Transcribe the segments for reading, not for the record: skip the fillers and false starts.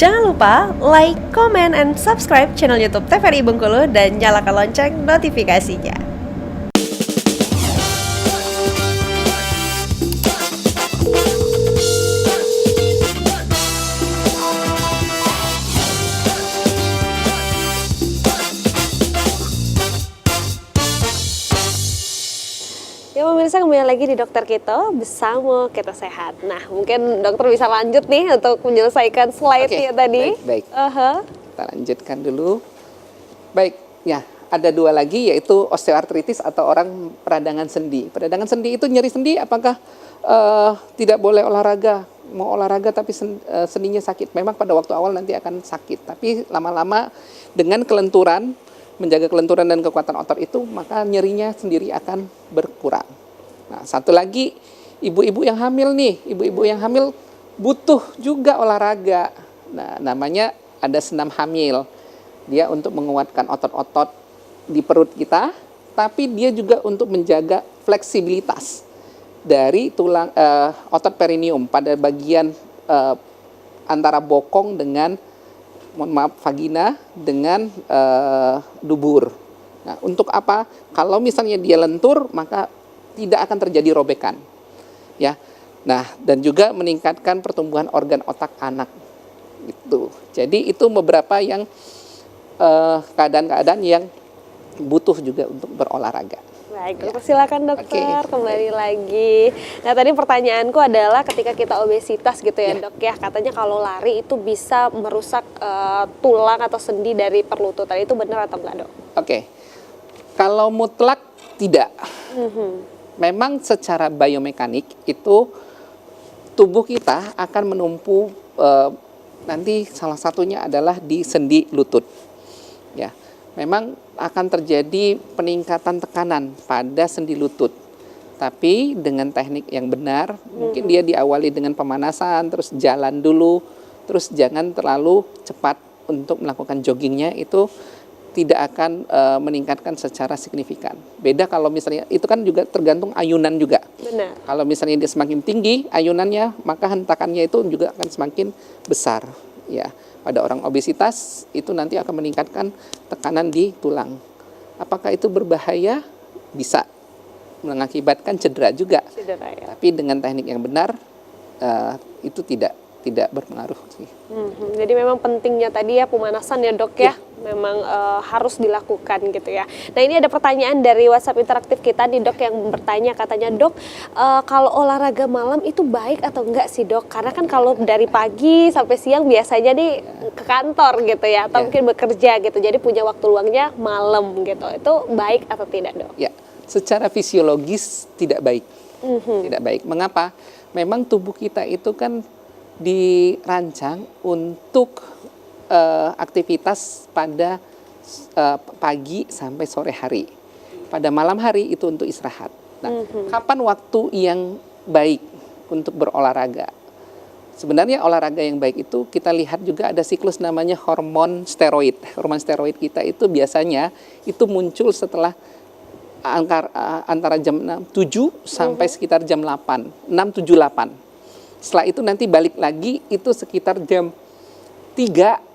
Jangan lupa like, comment, and subscribe channel YouTube TVRI Bengkulu dan nyalakan lonceng notifikasinya. Ya pemirsa, kembali lagi di Dokter Kito bersama Kita Sehat. Nah, mungkin dokter bisa lanjut nih untuk menyelesaikan slide-nya tadi. Baik. Kita lanjutkan dulu. Baik, ya ada dua lagi yaitu osteoartritis atau orang peradangan sendi. Peradangan sendi itu nyeri sendi, apakah tidak boleh olahraga? Mau olahraga tapi sendinya sakit. Memang pada waktu awal nanti akan sakit, tapi lama-lama dengan kelenturan, menjaga kelenturan dan kekuatan otot itu, maka nyerinya sendiri akan berkurang. Nah, satu lagi, ibu-ibu yang hamil nih, ibu-ibu yang hamil butuh juga olahraga. Nah, namanya ada senam hamil. Dia untuk menguatkan otot-otot di perut kita, tapi dia juga untuk menjaga fleksibilitas dari tulang otot perineum pada bagian antara bokong dengan vagina dengan dubur. Nah, untuk apa? Kalau misalnya dia lentur, maka tidak akan terjadi robekan. Ya. Nah, dan juga meningkatkan pertumbuhan organ otak anak. Gitu. Jadi itu beberapa yang keadaan-keadaan yang butuh juga untuk berolahraga. Baik, silakan dokter, kembali lagi. Nah, tadi pertanyaanku adalah ketika kita obesitas gitu ya dok ya, katanya kalau lari itu bisa merusak tulang atau sendi dari perlututan, itu benar atau enggak dok? Kalau mutlak tidak. Memang secara biomekanik itu tubuh kita akan menumpu, nanti salah satunya adalah di sendi lutut. Ya. Memang akan terjadi peningkatan tekanan pada sendi lutut. Tapi dengan teknik yang benar, mungkin dia diawali dengan pemanasan, terus jalan dulu, terus jangan terlalu cepat untuk melakukan joggingnya, itu tidak akan meningkatkan secara signifikan. Beda kalau misalnya, itu kan juga tergantung ayunan juga. Benar. Kalau misalnya dia semakin tinggi ayunannya, maka hentakannya itu juga akan semakin besar. Ya. Pada orang obesitas itu nanti akan meningkatkan tekanan di tulang. Apakah itu berbahaya? Bisa mengakibatkan cedera juga. Cedera, ya. Tapi dengan teknik yang benar itu tidak berpengaruh. Jadi memang pentingnya tadi ya pemanasan ya dok ya. Memang harus dilakukan gitu ya. Nah, ini ada pertanyaan dari WhatsApp interaktif kita nih dok, yang bertanya, katanya dok, kalau olahraga malam itu baik atau enggak sih dok? Karena kan kalau dari pagi sampai siang biasanya nih ke kantor gitu ya, atau mungkin bekerja gitu, jadi punya waktu luangnya malam gitu. Itu baik atau tidak dok? Ya, secara fisiologis tidak baik. Tidak baik. Mengapa? Memang tubuh kita itu kan dirancang untuk aktivitas pada pagi sampai sore hari. Pada malam hari itu untuk istirahat. Nah, kapan waktu yang baik untuk berolahraga? Sebenarnya olahraga yang baik itu kita lihat juga ada siklus namanya hormon steroid. Hormon steroid kita itu biasanya itu muncul setelah antara jam 7 sampai sekitar jam 8. 6, 7, 8. Setelah itu nanti balik lagi itu sekitar jam 3,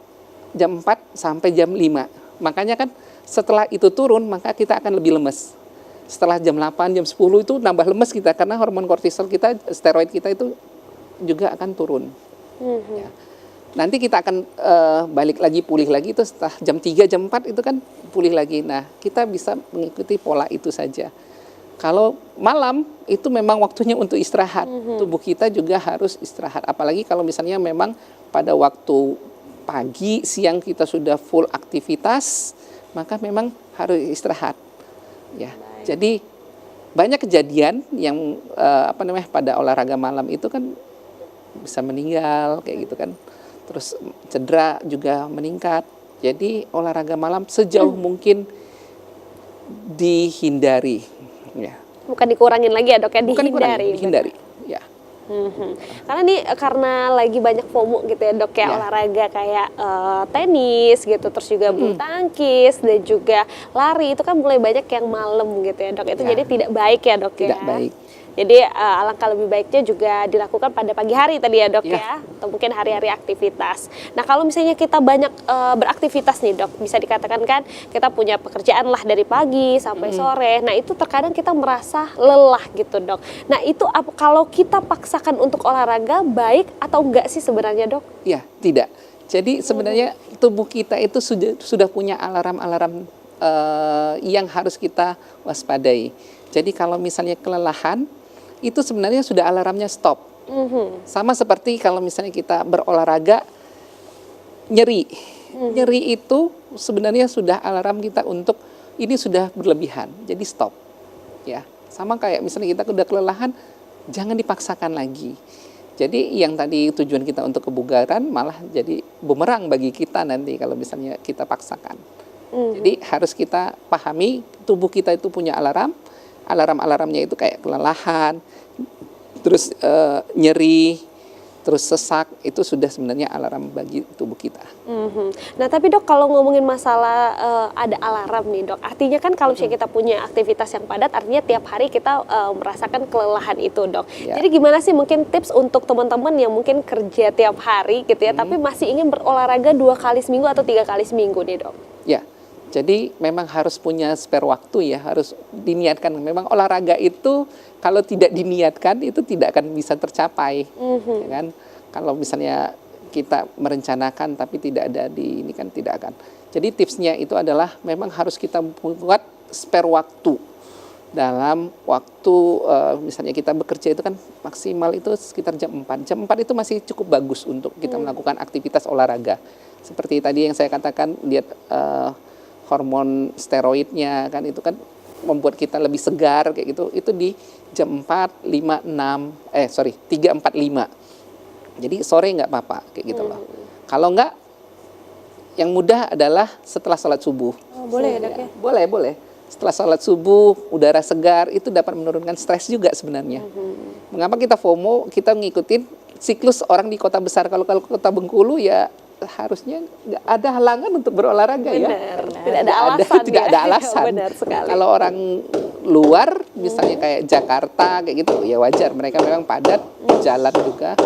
jam 4 sampai jam 5. Makanya kan setelah itu turun, maka kita akan lebih lemes. Setelah jam 8, jam 10 itu nambah lemes kita, karena hormon kortisol kita, steroid kita itu juga akan turun. Ya. Nanti kita akan balik lagi, pulih lagi itu setelah jam 3, jam 4 itu kan pulih lagi. Nah, kita bisa mengikuti pola itu saja. Kalau malam itu memang waktunya untuk istirahat. Tubuh kita juga harus istirahat. Apalagi kalau misalnya memang pada waktu pagi, siang kita sudah full aktivitas, maka memang harus istirahat. Ya. Jadi banyak kejadian yang pada olahraga malam itu kan bisa meninggal kayak gitu kan. Terus cedera juga meningkat. Jadi olahraga malam sejauh mungkin dihindari. Ya. Bukan dikurangin lagi ya dok ya, dihindari. Ya. Karena nih karena lagi banyak FOMO gitu ya dok ya, olahraga kayak tenis gitu, terus juga bulu tangkis dan juga lari, itu kan mulai banyak yang malam gitu ya dok. Itu jadi tidak baik ya dok ya. Tidak baik. Jadi alangkah lebih baiknya juga dilakukan pada pagi hari tadi ya dok Iya. ya, atau mungkin hari-hari aktivitas. Nah kalau misalnya kita banyak beraktivitas nih dok, bisa dikatakan kan kita punya pekerjaan lah dari pagi sampai sore. Nah itu terkadang kita merasa lelah gitu dok. Nah itu kalau kita paksakan untuk olahraga baik atau enggak sih sebenarnya dok? Ya, tidak. Jadi sebenarnya tubuh kita itu sudah punya alarm-alarm yang harus kita waspadai. Jadi kalau misalnya kelelahan, itu sebenarnya sudah alarmnya stop. Sama seperti kalau misalnya kita berolahraga, nyeri. Nyeri itu sebenarnya sudah alarm kita untuk ini sudah berlebihan, jadi stop. Ya, sama kayak misalnya kita udah kelelahan, jangan dipaksakan lagi. Jadi yang tadi tujuan kita untuk kebugaran malah jadi bumerang bagi kita nanti kalau misalnya kita paksakan. Jadi harus kita pahami tubuh kita itu punya alarm-alarmnya itu kayak kelelahan, terus nyeri, terus sesak, itu sudah sebenarnya alarm bagi tubuh kita. Nah tapi dok kalau ngomongin masalah ada alarm nih dok, artinya kan kalau misalnya kita punya aktivitas yang padat, artinya tiap hari kita merasakan kelelahan itu dok. Ya. Jadi gimana sih mungkin tips untuk teman-teman yang mungkin kerja tiap hari gitu ya, tapi masih ingin berolahraga 2 kali seminggu atau 3 kali seminggu nih dok? Ya, jadi memang harus punya spare waktu ya, harus diniatkan. Memang olahraga itu kalau tidak diniatkan itu tidak akan bisa tercapai, ya kan? Kalau misalnya kita merencanakan tapi tidak ada di ini kan tidak akan. Jadi tipsnya itu adalah memang harus kita buat spare waktu dalam waktu misalnya kita bekerja itu kan maksimal itu sekitar jam 4. Jam 4 itu masih cukup bagus untuk kita melakukan aktivitas olahraga. Seperti tadi yang saya katakan, lihat hormon steroidnya kan itu kan membuat kita lebih segar kayak gitu. Itu di jam 4, 5, 3, 4, 5. Jadi sore nggak apa-apa kayak gitu loh. Kalau nggak, yang mudah adalah setelah sholat subuh. Oh, boleh ya dok ya? Boleh. Setelah sholat subuh, udara segar itu dapat menurunkan stres juga sebenarnya. Mengapa kita FOMO? Kita ngikutin siklus orang di kota besar. Kalau kota Bengkulu ya harusnya nggak ada halangan untuk berolahraga ya. Tidak ada alasan. Tidak ada alasan. Benar sekali. Kalau orang luar, misalnya kayak Jakarta kayak gitu, ya wajar. Mereka memang padat, jalan juga.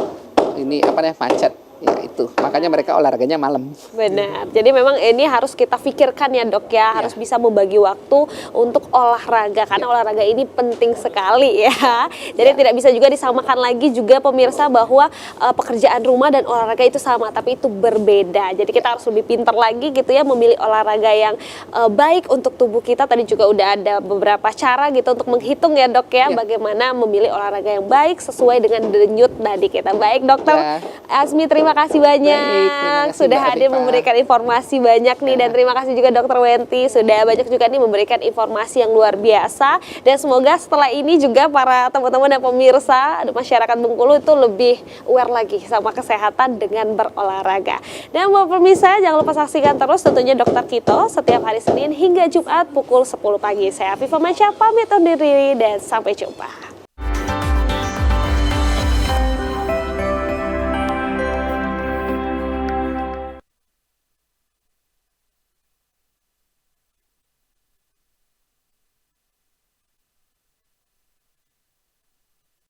Ini macet. Ya itu, makanya mereka olahraganya malam. Benar, jadi memang ini harus kita pikirkan ya dok ya, harus bisa membagi waktu untuk olahraga, karena olahraga ini penting sekali ya. Jadi tidak bisa juga disamakan lagi juga pemirsa bahwa pekerjaan rumah dan olahraga itu sama, tapi itu berbeda. Jadi kita harus lebih pintar lagi gitu ya, memilih olahraga yang baik untuk tubuh kita. Tadi juga udah ada beberapa cara gitu untuk menghitung ya dok ya, bagaimana memilih olahraga yang baik sesuai dengan denyut nadi kita. Baik dokter Azmi, terima kasih banyak. Terima kasih, sudah Mbak hadir Rifah. memberikan informasi banyak nih, dan terima kasih juga dokter Wenti sudah banyak juga nih memberikan informasi yang luar biasa, dan semoga setelah ini juga para teman-teman dan pemirsa masyarakat Bengkulu itu lebih aware lagi sama kesehatan dengan berolahraga. Dan buat pemirsa jangan lupa saksikan terus tentunya Dokter Kito setiap hari Senin hingga Jumat pukul 10 pagi. Saya Afifa Masya pamit undur diri dan sampai jumpa.